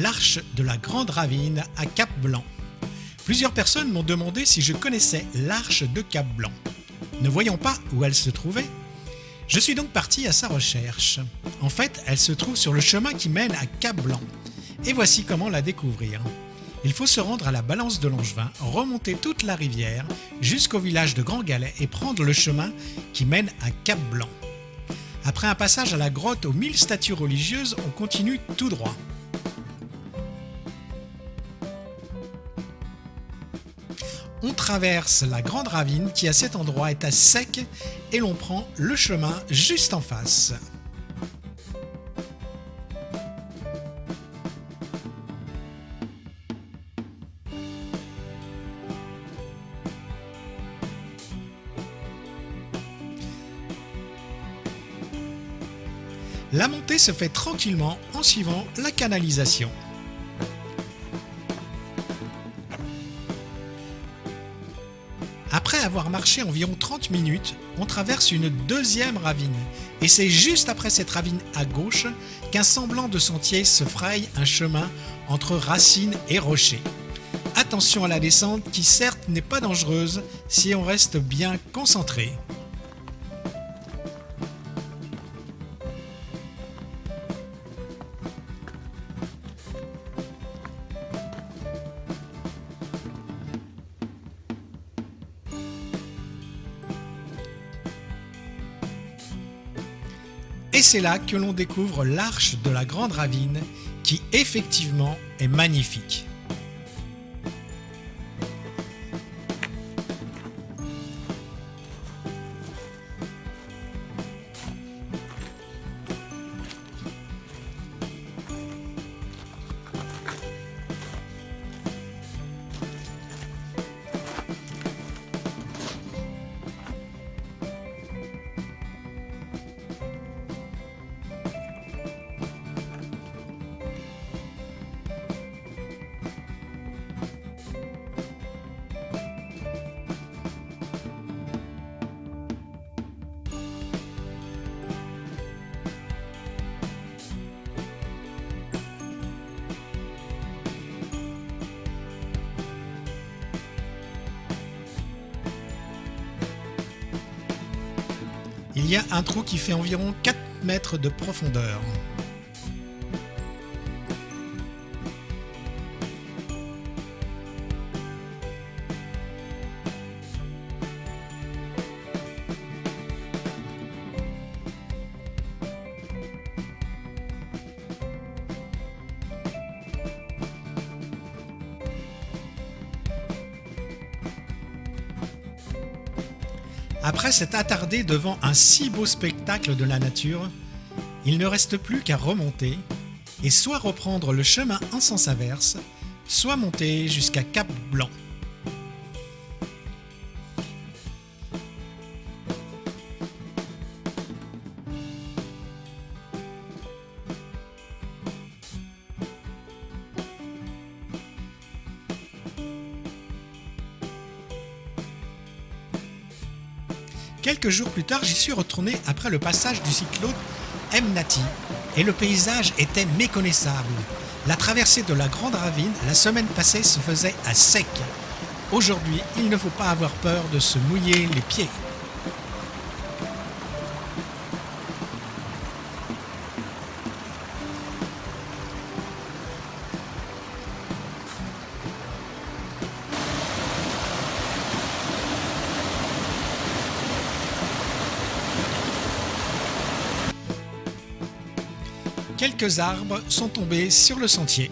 l'arche de la Grande Ravine à Cap-Blanc. Plusieurs personnes m'ont demandé si je connaissais l'arche de Cap-Blanc. Ne voyant pas où elle se trouvait, je suis donc parti à sa recherche. En fait, elle se trouve sur le chemin qui mène à Cap-Blanc. Et voici comment la découvrir. Il faut se rendre à la Balance de Langevin, remonter toute la rivière jusqu'au village de Grand Galet et prendre le chemin qui mène à Cap-Blanc. Après un passage à la grotte aux 1000 statues religieuses, on continue tout droit. On traverse la Grande Ravine qui à cet endroit est à sec et l'on prend le chemin juste en face. La montée se fait tranquillement en suivant la canalisation. Après avoir marché environ 30 minutes, on traverse une deuxième ravine. Et c'est juste après cette ravine à gauche qu'un semblant de sentier se fraye un chemin entre racines et rochers. Attention à la descente qui certes n'est pas dangereuse si on reste bien concentré. Et c'est là que l'on découvre l'arche de la Grande Ravine qui effectivement est magnifique. Il y a un trou qui fait environ 4 mètres de profondeur. Après s'être attardé devant un si beau spectacle de la nature, il ne reste plus qu'à remonter et soit reprendre le chemin en sens inverse, soit monter jusqu'à Cap-Blanc. Quelques jours plus tard, j'y suis retourné après le passage du cyclone Emnati et le paysage était méconnaissable. La traversée de la Grande Ravine la semaine passée se faisait à sec. Aujourd'hui, il ne faut pas avoir peur de se mouiller les pieds. Quelques arbres sont tombés sur le sentier.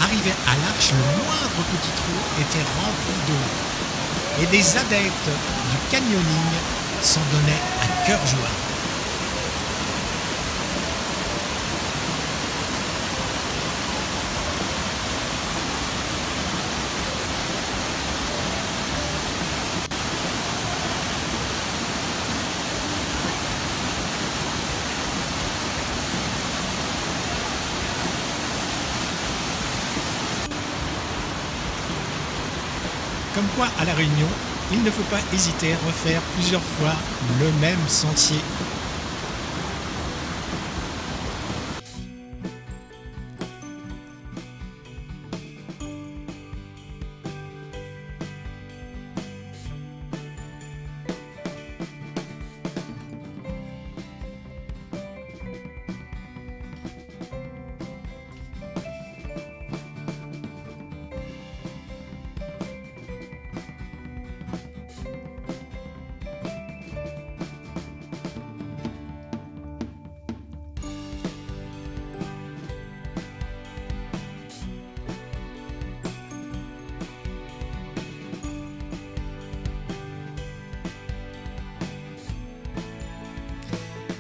Arrivé à l'arche, le moindre petit trou était rempli d'eau. Et des adeptes du canyoning s'en donnaient à cœur joie. Comme quoi, à La Réunion, il ne faut pas hésiter à refaire plusieurs fois le même sentier.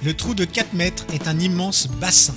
Le trou de 4 mètres est un immense bassin.